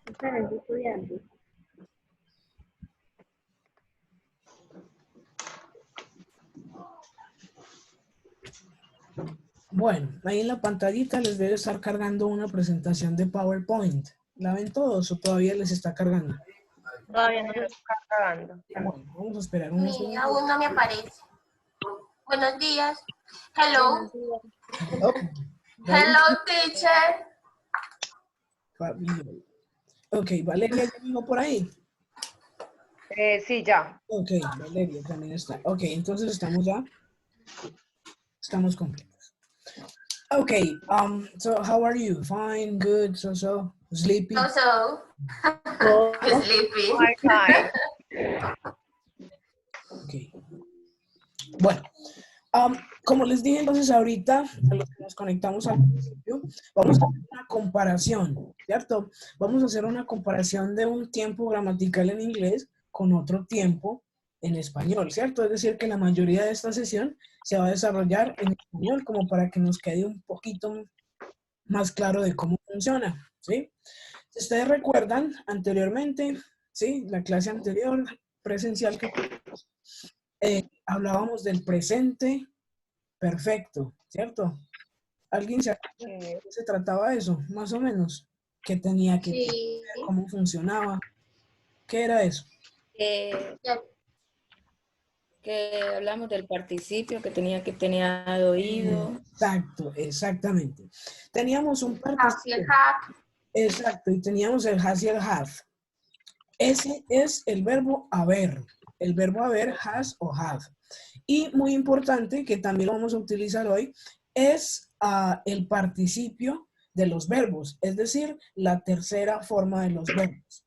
Estarás estudiando. Bueno, ahí en la pantallita les debe estar cargando una presentación de PowerPoint. ¿La ven todos o todavía les está cargando? Todavía no lo está cargando. Bueno, vamos a esperar unos Sí, segundos. aún no me aparece. Buenos días. Hello. Oh, Hello, teacher. Fabiola. Ok, Valeria ya vino por ahí. Sí, ya. Ok, Valeria también está. Ok, entonces estamos ya. Estamos completos. Okay, so how are you? Fine, good, so, sleepy? So. Oh, Sleepy. Wi-Fi. Okay. Bueno, como les dije entonces ahorita, a los que nos conectamos al principio, vamos a hacer una comparación, ¿cierto? Vamos a hacer una comparación de un tiempo gramatical en inglés con otro tiempo en español, ¿cierto? Es decir, que la mayoría de esta sesión se va a desarrollar en español como para que nos quede un poquito más claro de cómo funciona, ¿sí? Si ustedes recuerdan anteriormente, ¿sí? La clase anterior presencial que tuvimos, hablábamos del presente perfecto, ¿cierto? ¿Alguien se acuerda de qué se trataba eso? Más o menos. ¿Qué tenía que tener? Sí. ¿Cómo funcionaba? ¿Qué era eso? Que hablamos del participio, que tenía que tener oído. Exacto, exactamente. Teníamos un participio. Exacto, y teníamos el has y el have. Ese es el verbo haber. El verbo haber, has o have. Y muy importante, que también lo vamos a utilizar hoy, es el participio de los verbos, es decir, la tercera forma de los verbos.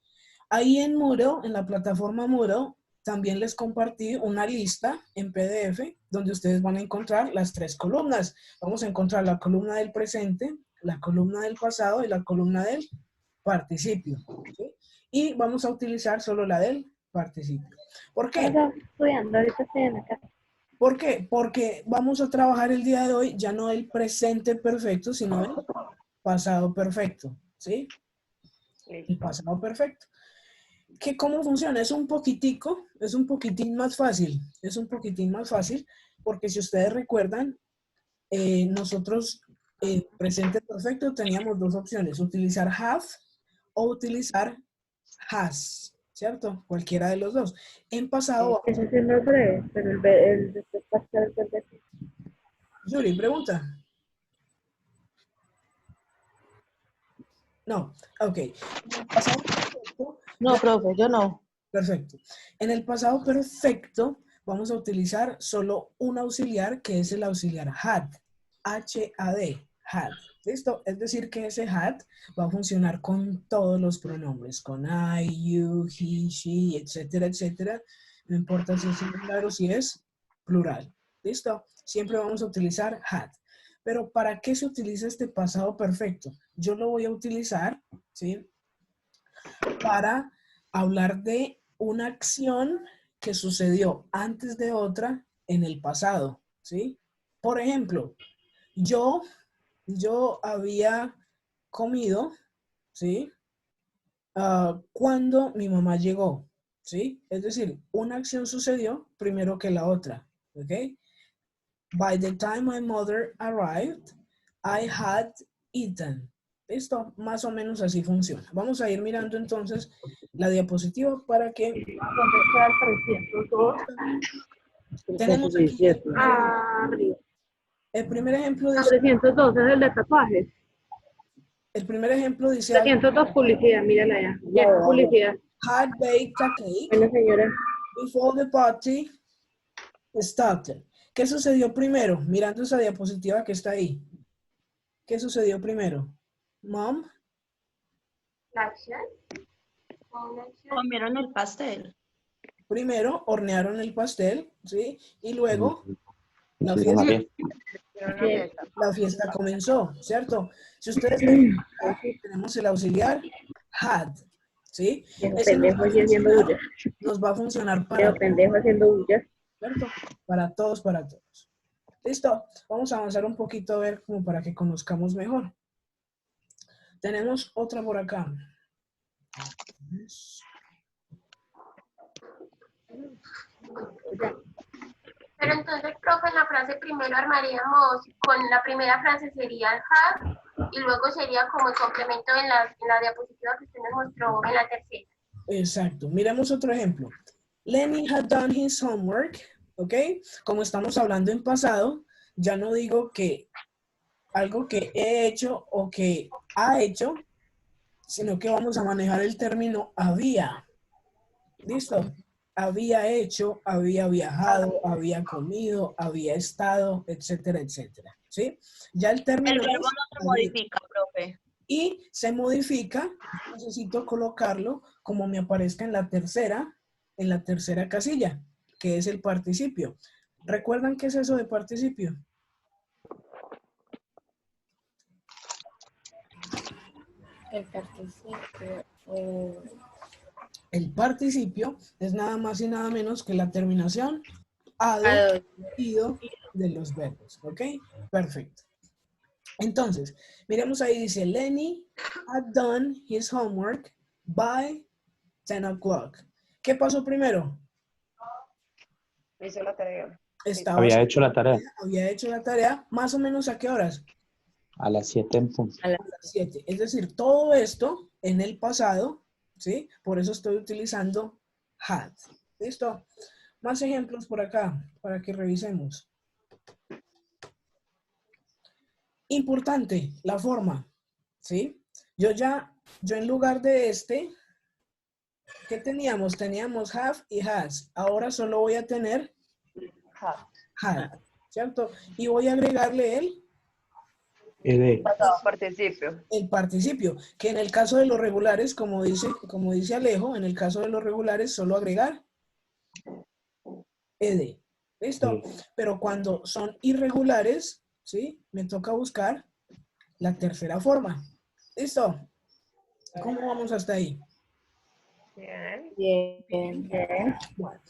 Ahí en Moodle, en la plataforma Moodle, también les compartí una lista en PDF donde ustedes van a encontrar las tres columnas. Vamos a encontrar la columna del presente, la columna del pasado y la columna del participio, ¿sí? Y vamos a utilizar solo la del participio. ¿Por qué? estás estudiando, ahorita estoy en la casa. ¿Por qué? Porque vamos a trabajar el día de hoy ya no el presente perfecto, sino el pasado perfecto, ¿sí? El pasado perfecto. ¿Cómo funciona? Es un poquitín más fácil. Es un poquitín más fácil porque si ustedes recuerdan, nosotros presente perfecto teníamos dos opciones, utilizar have o utilizar has, ¿cierto? Cualquiera de los dos. En pasado, Ese sí no es breve, pero el después pasa el perfecto. Yuri, pregunta. No, ok. En el pasado perfecto, No, profe, yo no. perfecto. En el pasado perfecto vamos a utilizar solo un auxiliar que es el auxiliar had. H-A-D, had. ¿Listo? Es decir que ese had va a funcionar con todos los pronombres, con I, you, he, she, etcétera, etcétera. No importa si es singular o si es plural. ¿Listo? Siempre vamos a utilizar had. Pero ¿para qué se utiliza este pasado perfecto? Yo lo voy a utilizar, ¿sí? Para hablar de una acción que sucedió antes de otra en el pasado, ¿sí? Por ejemplo, yo había comido, ¿sí? Cuando mi mamá llegó, ¿sí? Es decir, una acción sucedió primero que la otra, ¿ok? By the time my mother arrived, I had eaten. Listo, más o menos así funciona. Vamos a ir mirando entonces la diapositiva para que... ¿Dónde está el 302? Tenemos aquí Arriba. el primer ejemplo dice... 302 es el de tatuajes. El primer ejemplo dice... 302 publicidad, mírala ya. Ya, publicidad. Had baked a cake Bueno, señora. before the party started. ¿Qué sucedió primero? Mirando esa diapositiva que está ahí. ¿Qué sucedió primero? Mom. La acción. Comieron el pastel. Primero hornearon el pastel, ¿sí? Y luego la Hicieron la fiesta, fiesta. la fiesta comenzó, ¿cierto? Si ustedes ven, aquí tenemos el auxiliar had, ¿sí? Viejo Ese pendejo así haciendo bullas. nos va a funcionar para Viejo pendejo haciendo bullas. ¿cierto? Para todos, para todos. Listo, vamos a avanzar un poquito a ver como para que conozcamos mejor. Tenemos otra por acá. Pero entonces, profe, en la frase primero armaríamos, con la primera frase sería el have y luego sería como el complemento en la diapositiva que usted nos mostró en la tercera. Exacto. Miremos otro ejemplo. Lenny had done his homework, ¿ok? Como estamos hablando en pasado, ya no digo que algo que he hecho o que ha hecho, sino que vamos a manejar el término había. ¿Listo? Había hecho, había viajado, había comido, había estado, etcétera, etcétera. ¿Sí? Ya el término El verbo es no se había. modifica, profe. Y se modifica, necesito colocarlo como me aparezca en la tercera casilla, que es el participio. ¿Recuerdan qué es eso de participio? El participio. El participio es nada más y nada menos que la terminación ado, Ado. ido de los verbos. ¿Ok? Perfecto. Entonces, miremos ahí, dice, Lenny had done his homework by 10 o'clock. ¿Qué pasó primero? Hizo la tarea. Estaba Había hecho la tarea había hecho la tarea, más o menos ¿a qué horas? a las 7 en punto. A la- A las 7. Es decir, todo esto en el pasado, ¿sí? Por eso estoy utilizando had. ¿Listo? Más ejemplos por acá, para que revisemos. Importante, la forma, ¿sí? Yo en lugar de ¿qué teníamos? Teníamos have y has. Ahora solo voy a tener had, ¿cierto? Y voy a agregarle ED. Pasado participio. el participio, que en el caso de los regulares, como dice Alejo, en el caso de los regulares solo agregar ed. ¿Listo? Pero cuando son irregulares, ¿sí? Me toca buscar la tercera forma. ¿Listo? ¿Cómo vamos hasta ahí? Bien. Bien. Bueno,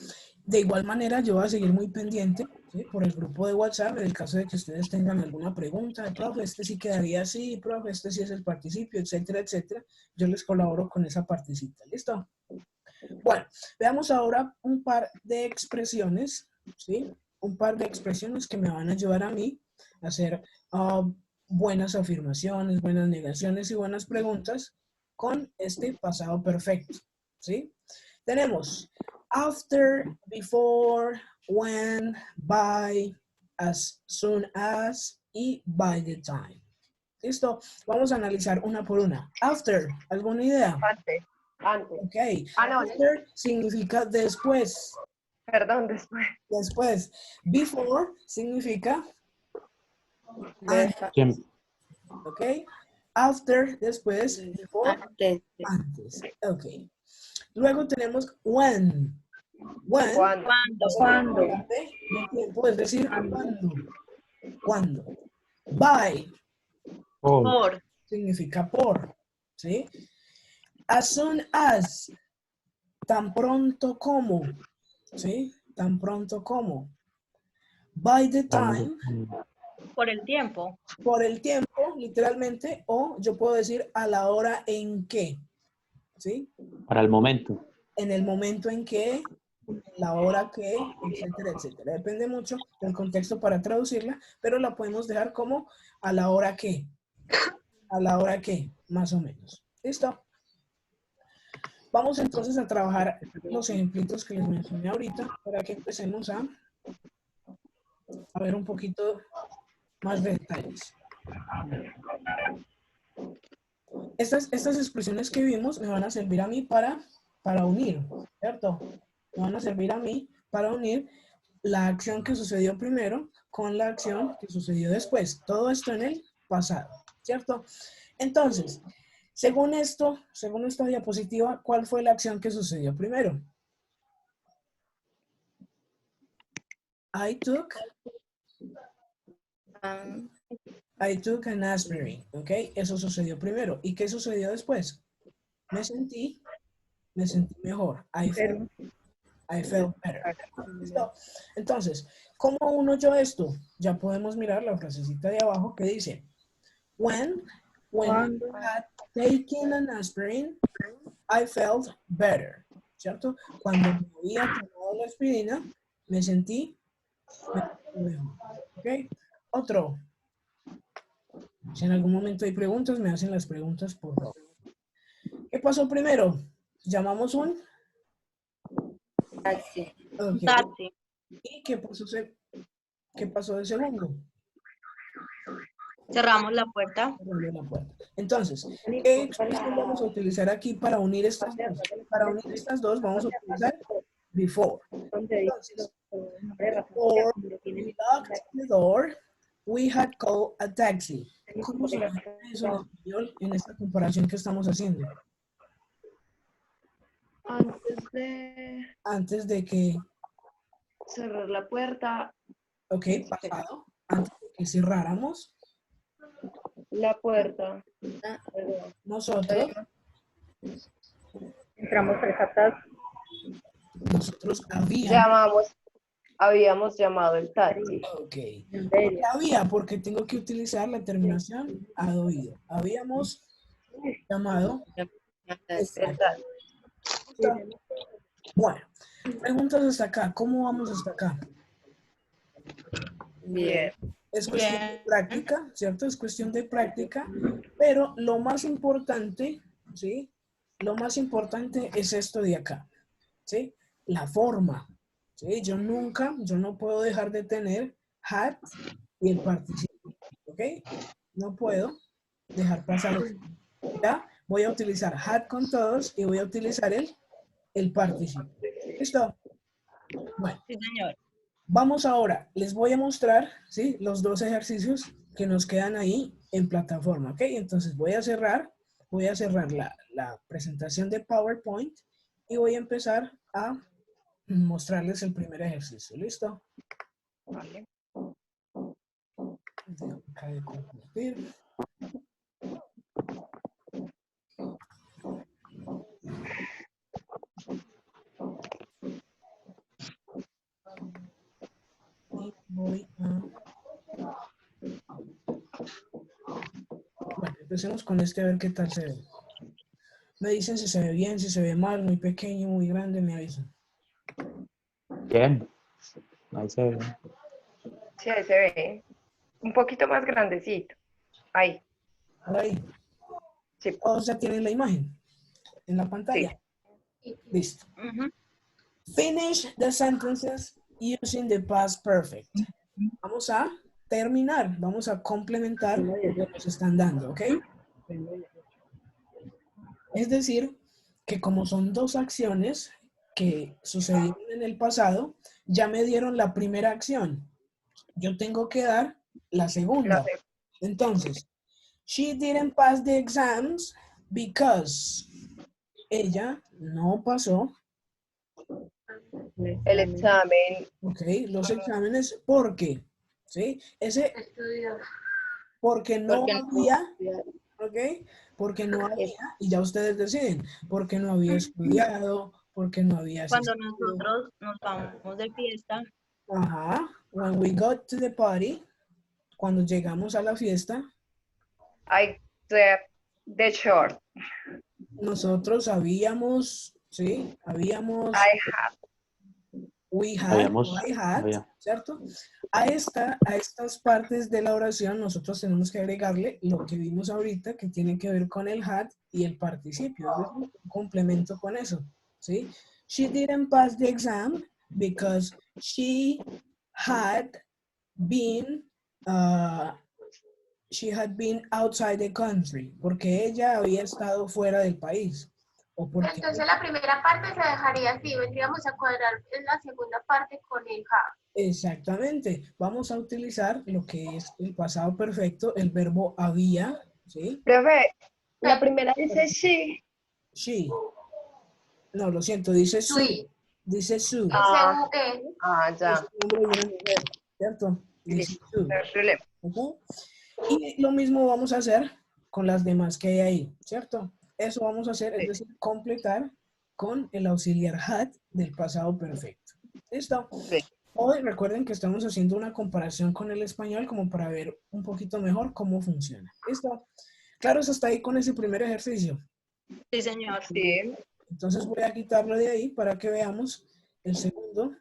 de igual manera, yo voy a seguir muy pendiente, ¿sí? Por el grupo de WhatsApp, en el caso de que ustedes tengan alguna pregunta, profe, este sí quedaría así, profe, este sí es el participio, etcétera, etcétera. Yo les colaboro con esa partecita. ¿Listo? Bueno, veamos ahora un par de expresiones, ¿sí? Un par de expresiones que me van a ayudar a mí a hacer buenas afirmaciones, buenas negaciones y buenas preguntas con este pasado perfecto, ¿sí? Tenemos after, before, when, by, as soon as y by the time. ¿Listo? Vamos a analizar una por una. After, ¿alguna idea? Antes. Antes. Ok. Ah, no. After significa después. Perdón, después. Después. Before significa Deja- Siempre. ok. After, después. Before, Antes. antes. Ok. Luego tenemos when. When ¿Cuándo? ¿Cuándo? de tiempo, es decir, cuando. Cuando. By Por. significa por. ¿Sí? As soon as. Tan pronto como. ¿Sí? Tan pronto como. By the time. Por el tiempo. Por el tiempo, literalmente, o yo puedo decir a la hora en que. ¿Sí? Para el momento. En el momento en que, la hora que, etcétera, etcétera. Depende mucho del contexto para traducirla, pero la podemos dejar como a la hora que. A la hora que, más o menos. ¿Listo? Vamos entonces a trabajar los ejemplitos que les mencioné ahorita para que empecemos a ver un poquito más de detalles. Estas expresiones que vimos me van a servir a mí para unir, ¿cierto? Me van a servir a mí para unir la acción que sucedió primero con la acción que sucedió después. Todo esto en el pasado, ¿cierto? Entonces, según esta diapositiva, ¿cuál fue la acción que sucedió primero? I took an aspirin, ¿ok? Eso sucedió primero. ¿Y qué sucedió después? Me sentí mejor. I felt I felt better. ¿Listo? Entonces, ¿cómo uno yo esto? Ya podemos mirar la frasecita de abajo que dice, when Cuando. I had taken an aspirin, I felt better. ¿Cierto? Cuando me había tomado la aspirina, me sentí mejor. ¿Ok? Otro. Si en algún momento hay preguntas, me hacen las preguntas, por favor. ¿Qué pasó primero? ¿Llamamos un? Taxi. Ok. Taxi. ¿Y qué pasó de segundo? Cerramos la puerta. Abrió la puerta. Entonces, ¿qué expresión vamos a utilizar aquí para unir estas dos? Para unir estas dos vamos a utilizar before. Donde dice Entonces, los nombres de razón before social, lo tienen we locked the door, we had called a taxi. ¿Cómo se llama eso en español en esta comparación que estamos haciendo? Antes de Antes de que, cerrar la puerta, ok, pasado, antes de que cerráramos, la puerta. nosotros entramos a esa taza. Habíamos llamado el taxi. ok. Porque tengo que utilizar la terminación had oído. Habíamos llamado. El taxi. Bueno, preguntas hasta acá. ¿Cómo vamos hasta acá? Bien. Es cuestión de práctica, ¿cierto? Es cuestión de práctica, pero lo más importante, ¿sí? Lo más importante es esto de acá, ¿sí? La forma, ¿sí? Yo no puedo dejar de tener had y el participio, ¿ok? No puedo dejar pasar esto. ¿Ya? Voy a utilizar had con todos y voy a utilizar el participio. ¿Listo? Bueno. Sí, señor. Vamos ahora, les voy a mostrar, ¿sí? Los dos ejercicios que nos quedan ahí en plataforma, ¿ok? Entonces voy a cerrar la presentación de PowerPoint y voy a empezar a mostrarles el primer ejercicio, ¿listo? Vale. Dejo acá de compartir. Y voy a... Bueno, empecemos con este a ver qué tal se ve. Me dicen si se ve bien, si se ve mal, muy pequeño, muy grande, me avisan. Bien. Ahí se ve. Sí, ahí se ve. Un poquito más grandecito. Ahí. Por ahí. Sí. Todos ya tienen la imagen en la pantalla. Listo. Ujú. Finish the sentences using the past perfect. Vamos a terminar, vamos a complementar lo que nos están dando, ¿ok? Es decir, que como son dos acciones que sucedieron en el pasado, ya me dieron la primera acción. Yo tengo que dar la segunda. Entonces, she didn't pass the exams because ella no pasó. El examen. Ok, los exámenes, ¿por qué? ¿Sí? Ese, Estudio. porque no Porque había, ¿ok? Porque no había, y ya ustedes deciden, porque no había estudiado, porque no había Cuando asistido. nosotros nos vamos de fiesta, Ajá, when we got to the party, cuando llegamos a la fiesta, I slept the short. nosotros habíamos, ¿sí? Habíamos, we had, Habíamos- I had, había. ¿cierto? A estas partes de la oración nosotros tenemos que agregarle lo que vimos ahorita que tiene que ver con el had y el participio, es decir, un complemento con eso, ¿sí? She didn't pass the exam because she had been outside the country, porque ella había estado fuera del país. O porque Entonces la primera parte se dejaría así, vendríamos a cuadrar en la segunda parte con el have. Exactamente. Vamos a utilizar lo que es el pasado perfecto, el verbo había, ¿sí? Profe, la primera dice she. She. No, lo siento, dice su. Sui. Dice su. S-U-E. Ya. Es un hombre y una mujer, ¿cierto? Dice Listo. su. No hay problema. ¿Ok? Y lo mismo vamos a hacer con las demás que hay ahí, ¿cierto? Eso vamos a hacer, es decir, completar con el auxiliar had del pasado perfecto. ¿Listo? Sí. Hoy recuerden que estamos haciendo una comparación con el español como para ver un poquito mejor cómo funciona. ¿Listo? Claro, eso está ahí con ese primer ejercicio. Sí, señor. Sí. Entonces voy a quitarlo de ahí para que veamos el segundo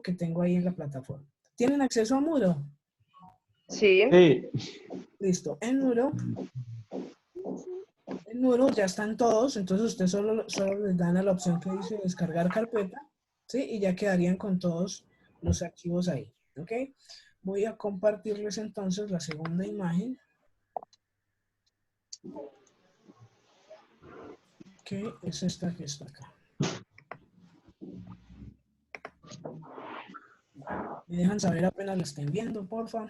que tengo ahí en la plataforma. ¿Tienen acceso a Moodle? Sí. Sí. Listo. En Moodle ya están todos, entonces ustedes solo les dan a la opción que dice descargar carpeta, ¿sí? Y ya quedarían con todos los archivos ahí, ¿ok? Voy a compartirles entonces la segunda imagen. Que es esta que está acá. Me dejan saber apenas la estén viendo, porfa.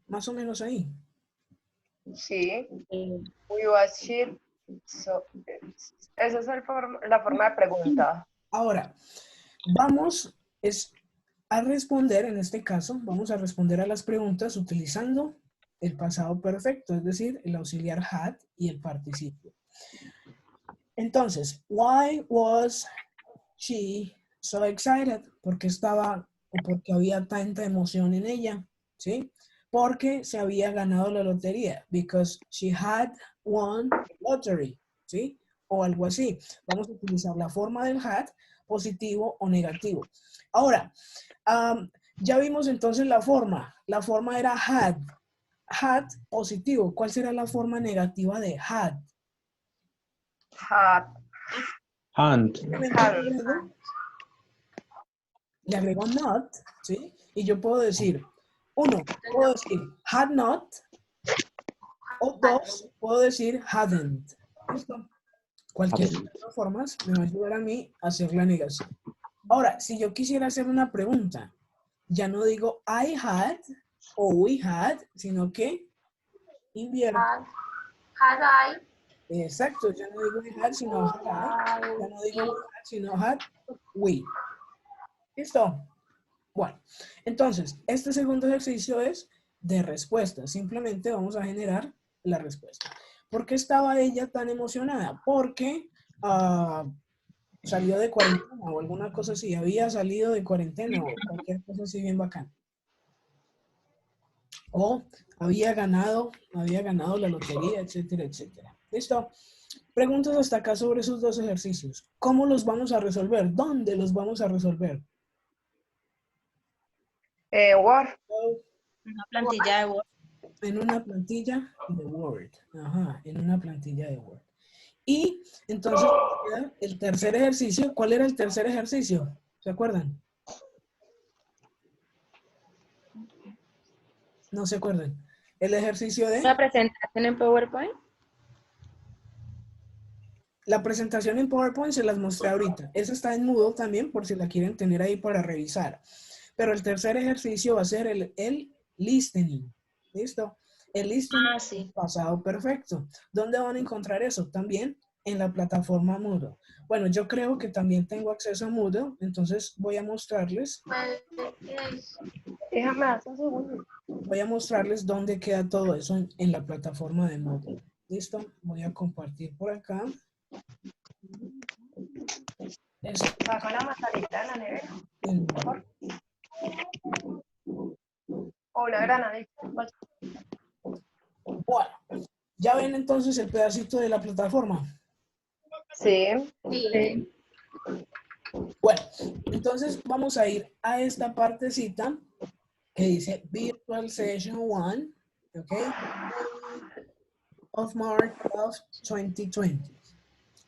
Más o menos ahí. Sí. Eh, We was sheep. Esa es la forma de pregunta. Ahora, vamos a responder, en este caso, vamos a responder a las preguntas utilizando el pasado perfecto, es decir, el auxiliar had y el participio. Entonces, why was she so excited? Porque estaba o porque había tanta emoción en ella, ¿sí? Porque se había ganado la lotería. Because she had won the lottery, ¿sí? O algo así. Vamos a utilizar la forma del had, positivo o negativo. Ahora, ya vimos entonces la forma. La forma era had. Had, positivo. ¿Cuál será la forma negativa de had? Had. Hand. Le agrego not, ¿sí? Y yo puedo decir, uno, puedo decir had not, o dos, puedo decir hadn't. ¿Listo? Cualquiera de las dos formas me va a ayudar a mí a hacer la negación. Ahora, si yo quisiera hacer una pregunta, ya no digo I had o we had, sino que invierto. Had I. Exacto, ya no digo we had, sino had I. Ya no digo we had, sino had we. ¿Listo? Bueno, entonces, este segundo ejercicio es de respuesta. Simplemente vamos a generar la respuesta. ¿Por qué estaba ella tan emocionada? Porque salió de cuarentena o alguna cosa así. Había salido de cuarentena o cualquier cosa así bien bacana. O había ganado la lotería, etcétera, etcétera. ¿Listo? Preguntas hasta acá sobre esos dos ejercicios. ¿Cómo los vamos a resolver? ¿Dónde los vamos a resolver? Word. Una plantilla de Word. En una plantilla de Word. Ajá, en una plantilla de Word. Y entonces el tercer ejercicio, ¿cuál era el tercer ejercicio? ¿Se acuerdan? No se acuerdan. El ejercicio de Una presentación en PowerPoint. la presentación en PowerPoint se las mostré ahorita. Esa está en Moodle también por si la quieren tener ahí para revisar. Pero el tercer ejercicio va a ser el listening. ¿Listo? El listening Ah, sí. pasado perfecto. ¿Dónde van a encontrar eso? También en la plataforma Moodle. Bueno, yo creo que también tengo acceso a Moodle, entonces voy a mostrarles. Déjame hacer un segundo. Voy a mostrarles dónde queda todo eso en la plataforma de Moodle. ¿Listo? Voy a compartir por acá. Eso. Saca la manzanita de la nevera. O una granadita. Bueno, ya ven entonces el pedacito de la plataforma. Sí. Sí. Bueno, entonces vamos a ir a esta partecita que dice Virtual Session 1, ¿ok? Of March of 2020.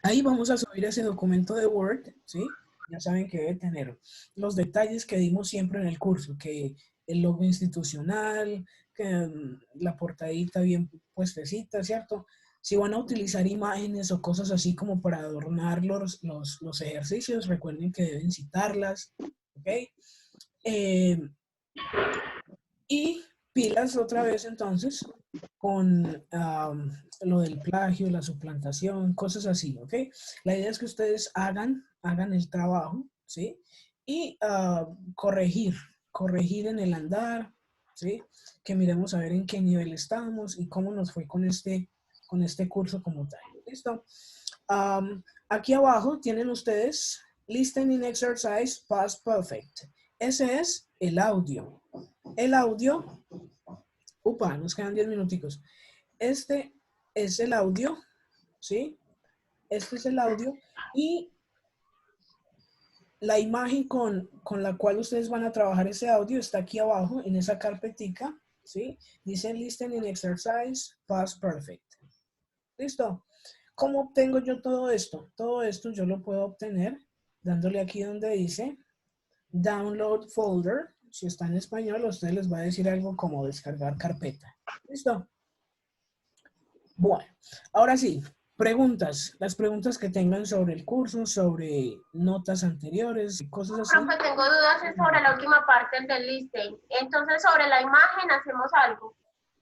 Ahí vamos a subir ese documento de Word, ¿sí? Ya saben que debe tener los detalles que dimos siempre en el curso, que el logo institucional, que la portadita bien puestecita, ¿cierto? Si van a utilizar imágenes o cosas así como para adornar los ejercicios, recuerden que deben citarlas, ¿ok? Y pilas otra vez entonces con lo del plagio, la suplantación, cosas así, ¿ok? La idea es que ustedes hagan el trabajo, ¿sí? y corregir en el andar, ¿sí? Que miremos a ver en qué nivel estamos y cómo nos fue con este curso como tal. ¿Listo? Aquí abajo tienen ustedes Listening Exercise Past Perfect. Ese es el audio. El audio, nos quedan 10 minuticos. Este es el audio, ¿sí? Este es el audio y la imagen con la cual ustedes van a trabajar ese audio está aquí abajo en esa carpetica, ¿sí? Dice Listening Exercise Past Perfect. ¿Listo? ¿Cómo obtengo yo todo esto? Todo esto yo lo puedo obtener dándole aquí donde dice Download Folder. Si está en español, a ustedes les va a decir algo como descargar carpeta. ¿Listo? Bueno, ahora sí, preguntas. Las preguntas que tengan sobre el curso, sobre notas anteriores y cosas así. Profe, tengo dudas sobre la última parte del listening. Entonces, sobre la imagen hacemos algo.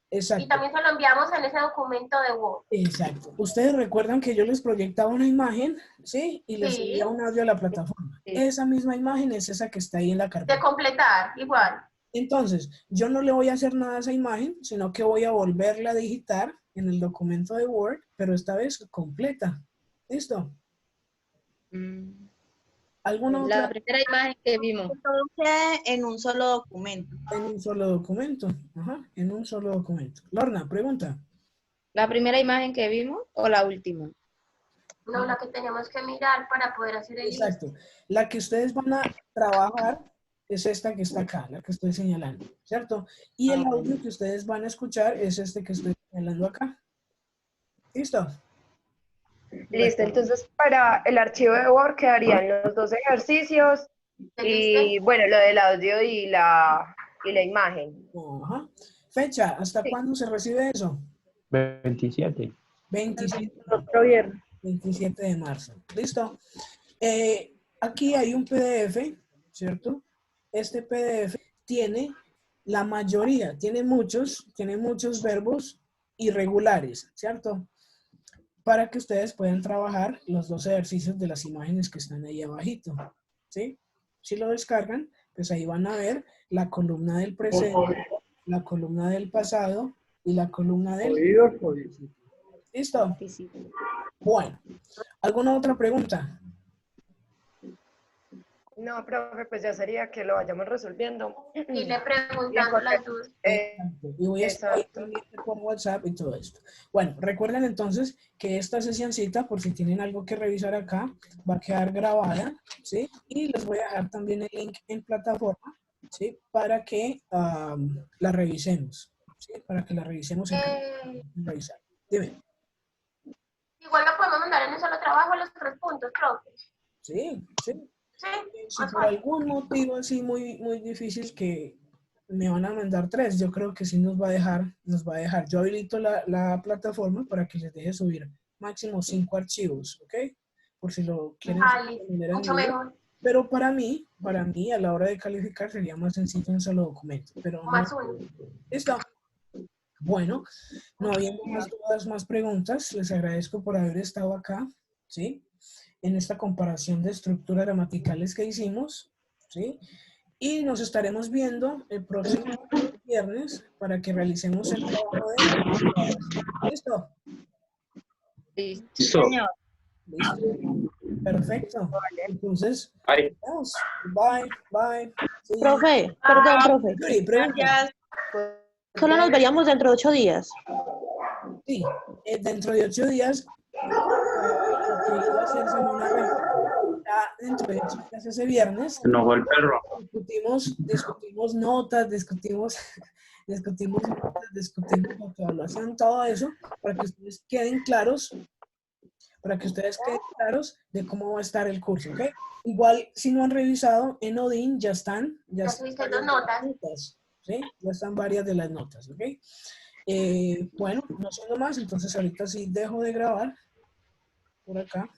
Exacto. Y también se lo enviamos en ese documento de Word. Exacto. Ustedes recuerdan que yo les proyectaba una imagen, ¿sí? Y les Sí. enviaba un audio a la plataforma. Esa misma imagen es esa que está ahí en la carpeta. De completar, igual. Entonces, yo no le voy a hacer nada a esa imagen, sino que voy a volverla a digitar en el documento de Word, pero esta vez completa. ¿Listo? ¿Alguna otra? La primera imagen que vimos. Todo quede en un solo documento. En un solo documento. Ajá, en un solo documento. Lorna, pregunta. ¿La primera imagen que vimos o la última? No, la que tenemos que mirar para poder hacer el Exacto. La que ustedes van a trabajar es esta que está acá, la que estoy señalando, ¿cierto? Y el audio que ustedes van a escuchar es este que estoy señalando acá. ¿Listo? Listo, entonces para el archivo de Word quedarían los 2 ejercicios y bueno, lo del audio y la imagen. Ajá. Fecha, ¿hasta cuándo se recibe eso? 27. 27. Otro viernes. 27 de marzo. ¿Listo? Aquí hay un PDF, ¿cierto? Este PDF tiene la mayoría, tiene muchos verbos irregulares, ¿cierto? Para que ustedes puedan trabajar los 2 ejercicios de las imágenes que están ahí abajito, ¿sí? Si lo descargan, pues ahí van a ver la columna del presente, la columna del pasado y la columna del... ¿Listo? Bueno, ¿alguna otra pregunta? No, profe, pues ya sería que lo vayamos resolviendo. Y le preguntando las dudas. Exacto. Y voy a estar Exacto. pendiente por WhatsApp y todo esto. Bueno, recuerden entonces que esta sesioncita, por si tienen algo que revisar acá, va a quedar grabada, ¿sí? Y les voy a dejar también el link en plataforma, ¿sí? Para que la revisemos, ¿sí? Para que la revisemos en revisar. Dime. Igual lo podemos mandar en un solo trabajo los 3 puntos, profe. Sí, sí. Sí, Si más por fácil. algún motivo así muy, muy difícil que me van a mandar 3, yo creo que sí nos va a dejar. Yo habilito la plataforma para que les deje subir máximo 5 archivos, ¿ok? Por si lo quieren hacer de manera Mucho individual. mejor. Pero para mí, a la hora de calificar sería más sencillo un solo documento. Pero no. Más uno. Listo. Bueno, no habiendo más dudas, más preguntas, les agradezco por haber estado acá, ¿sí? En esta comparación de estructuras gramaticales que hicimos, ¿sí? Y nos estaremos viendo el próximo viernes para que realicemos el trabajo de... ¿Listo? Listo. Señor. ¿Listo? Perfecto. Entonces, Bye. vamos. Bye, bye. Sí. Profe, perdón, profe. Yuri, pregunta. Gracias. Solo nos veríamos dentro de 8 días. Sí, dentro de 8 días, lo que iba a ser semana ya dentro de 8 días, ese viernes, Se enojó el perro. discutimos notas, discutimos autoevaluación, todo eso, para que ustedes queden claros, de cómo va a estar el curso, ¿ok? Igual, si no han revisado, en Odin ya están subiste 2 notas. ¿sí? Ya están varias de las notas, ¿ok? Bueno, no siendo más, entonces ahorita sí dejo de grabar por acá.